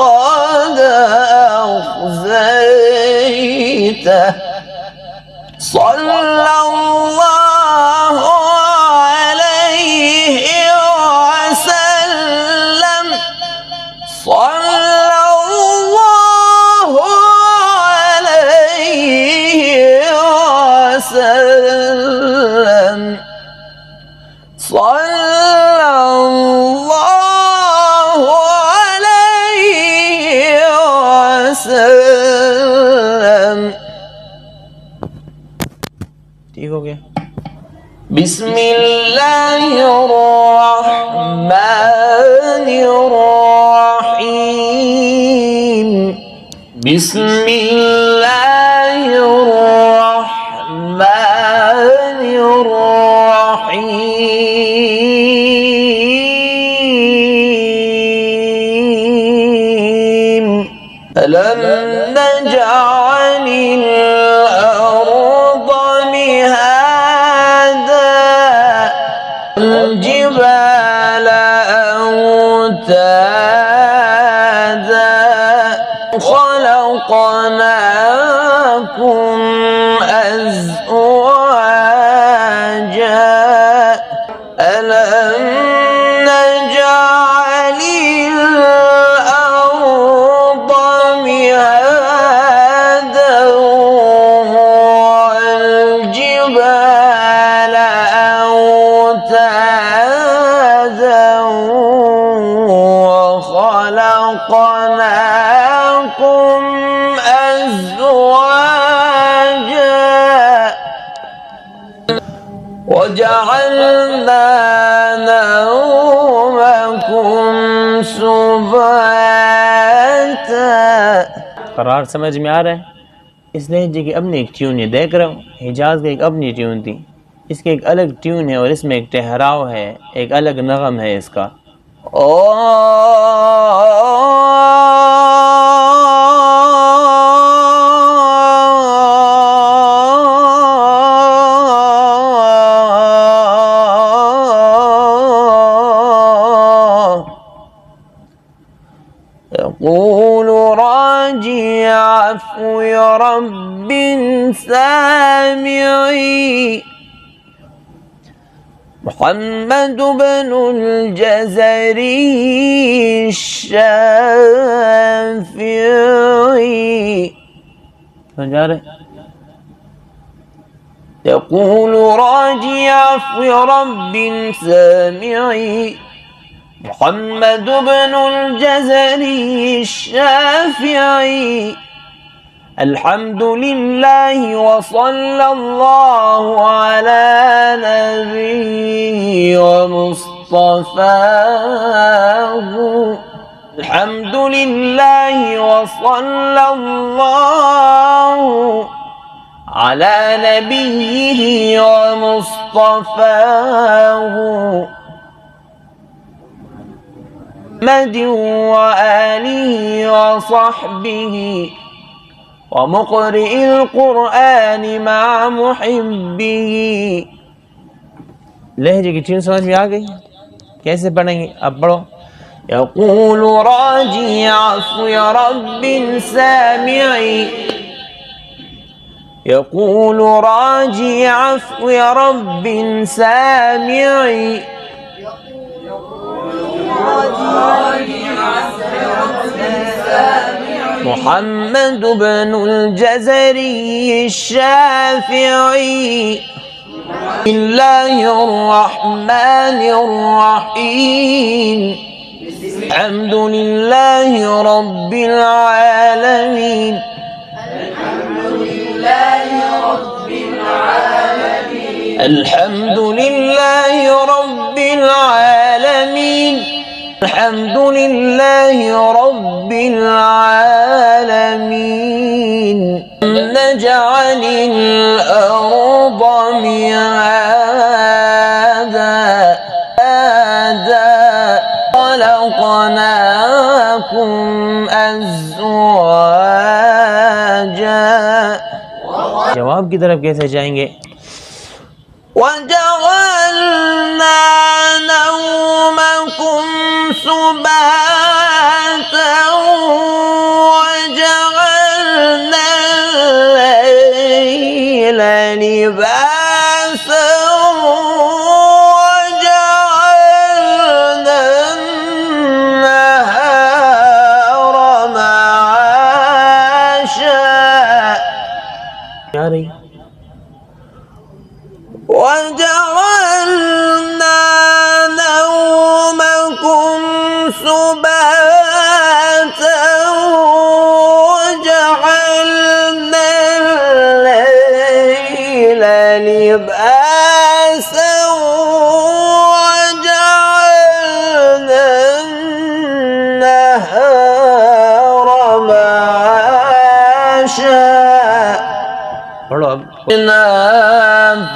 فقد أخزيته صلى الله عليه وسلم صلى الله عليه وسلم صلى الله عليه وسلم। ठीक हो गया। बिस्मिल्लाहिर्रहमानिर्रहीम बिस्मिल्लाहिर्रहमानिर्रहीम अलम नजअलिल अर्द मिहादा والجبال أوتادا خلقناكم أزواجا ألم نجعل الأرض مهادا والجبال أوتادا وخلقناكم أزواجا وجعلنا نومكم سباتا। قرار समझ में आ रहा है? इस लहजे की अपनी एक ट्यून है, देख रहे हो, हिजाज की एक अपनी ट्यून थी, इसकी एक अलग ट्यून है और इसमें एक ठहराव है, एक अलग नगम है इसका। يقول راجي عفو رب سامعي محمد بن الجزري الشافعي يقول راجي عفو رب سامعي محمد بن الجزري الشافعي الحمد لله وصلى الله على نبي ومصطفاه الحمد لله وصلى الله على نبيه ومصطفاه محمد وآله وصحبه ومقرئ القرآन مع محبه। लहजे की ट्यून समझ में आ गई? कैसे पढ़ेंगे? अब पढ़ो। يقول راجي عفو رب سامعي يقول راجي عفو رب سامعي محمد بن الجزري الشافعي بسم الله الرحمن الرحيم الحمد لله رب العالمين الحمد لله رب العالمين الحمد لله رب العالمين الحمد لله رب العالمين نجعل الأرض مهادا خلقناكم أزواجا जवाब की तरफ कैसे जाएंगे? وجعلنا نومكم سباتا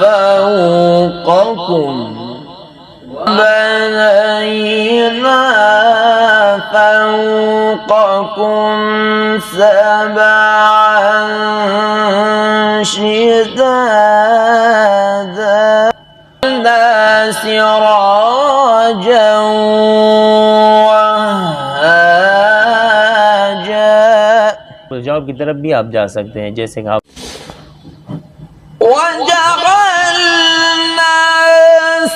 فوقكم بنينا فوقكم سبعا شدادا سراجا وهاجا. जवाब की तरफ भी आप जा सकते हैं, जैसे कि आप وجعلنا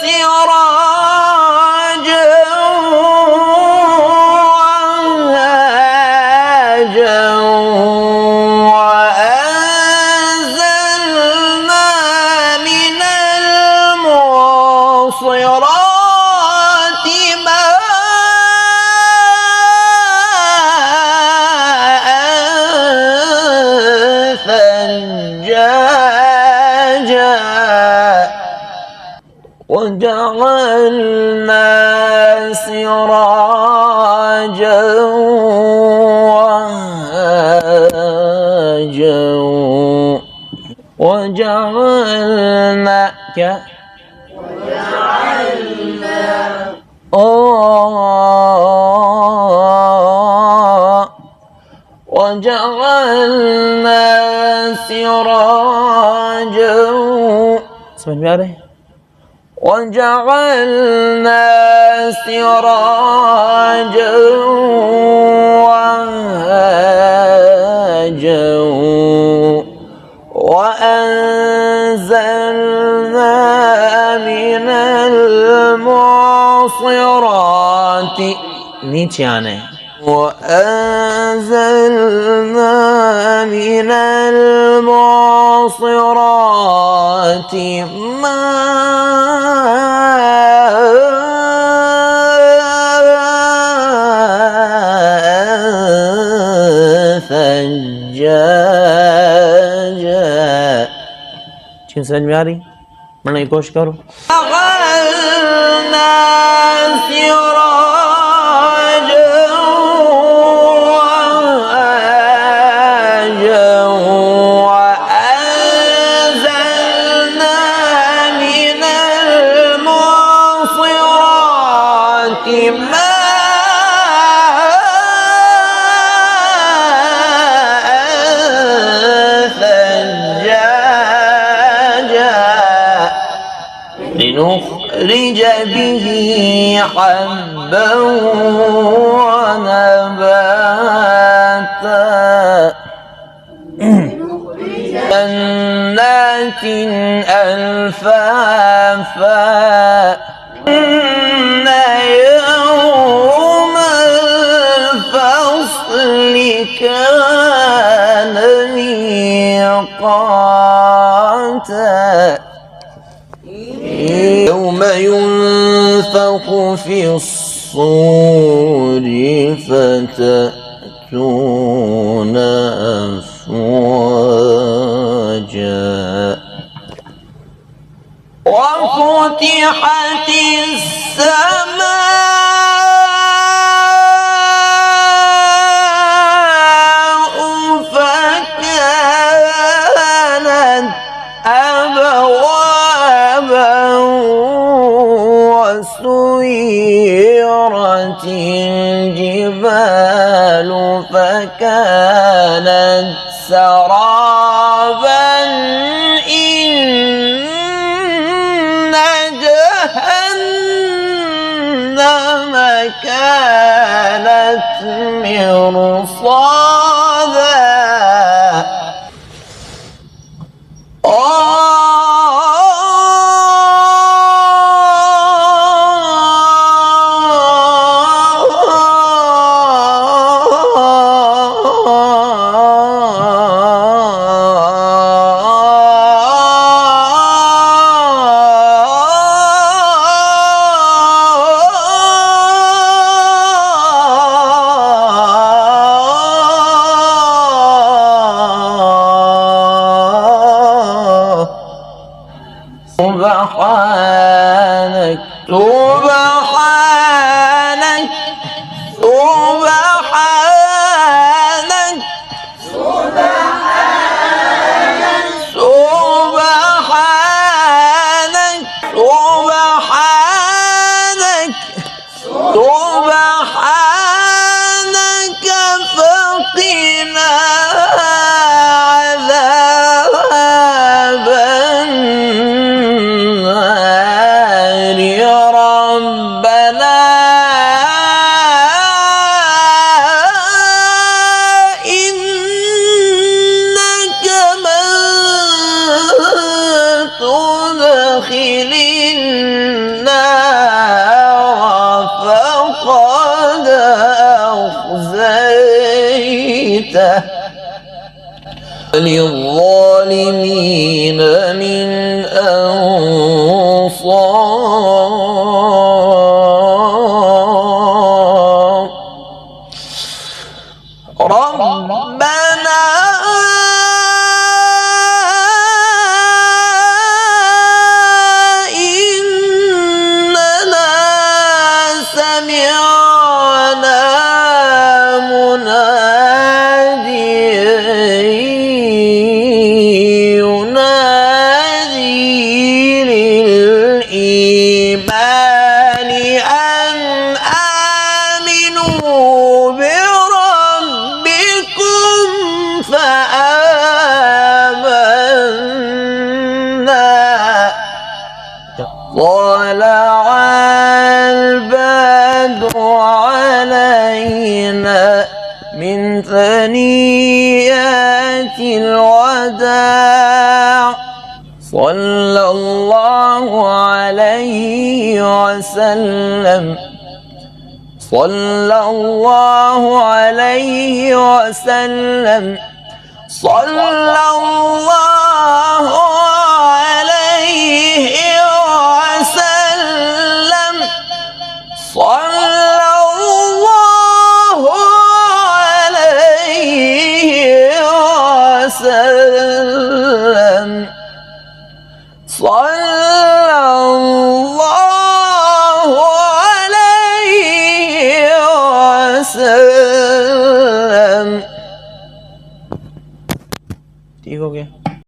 سراجا وهاجا وأنزلنا من المعصرات ماء ثجاجا وجعلنا سراجا وهاجا وجعلنا क्या وجعلنا سراجا. समझ में आ रहे हैं? وجعلنا سراجا وهاجا وأنزلنا من المعصرات नीचे आना है. وأنزلنا من المعصرات ماء ثجاجا. क्यों समझ में आ रही? पढ़ने की कोशिश करो. لنخرج به حبا ونباتا جنات ألفافا إن يوم الفصل كان ميقاتا يوم ينفخ في الصور فتأتون أفواجا وفتحت السماء فكانت أبوابا وسيرت الجبال فكانت سرابا إن جهنم كانت مرصادا ميتة للظالمين من أنصار ربنا إننا سمعنا مناديا ينادي للإيمان أن آمنوا بربكم فآمنا طلع البدر علينا من ثنيات الوداع صلى الله عليه وسلم صلى الله عليه وسلم صلى الله عليه وسلم صلى الله عليه وسلم صلى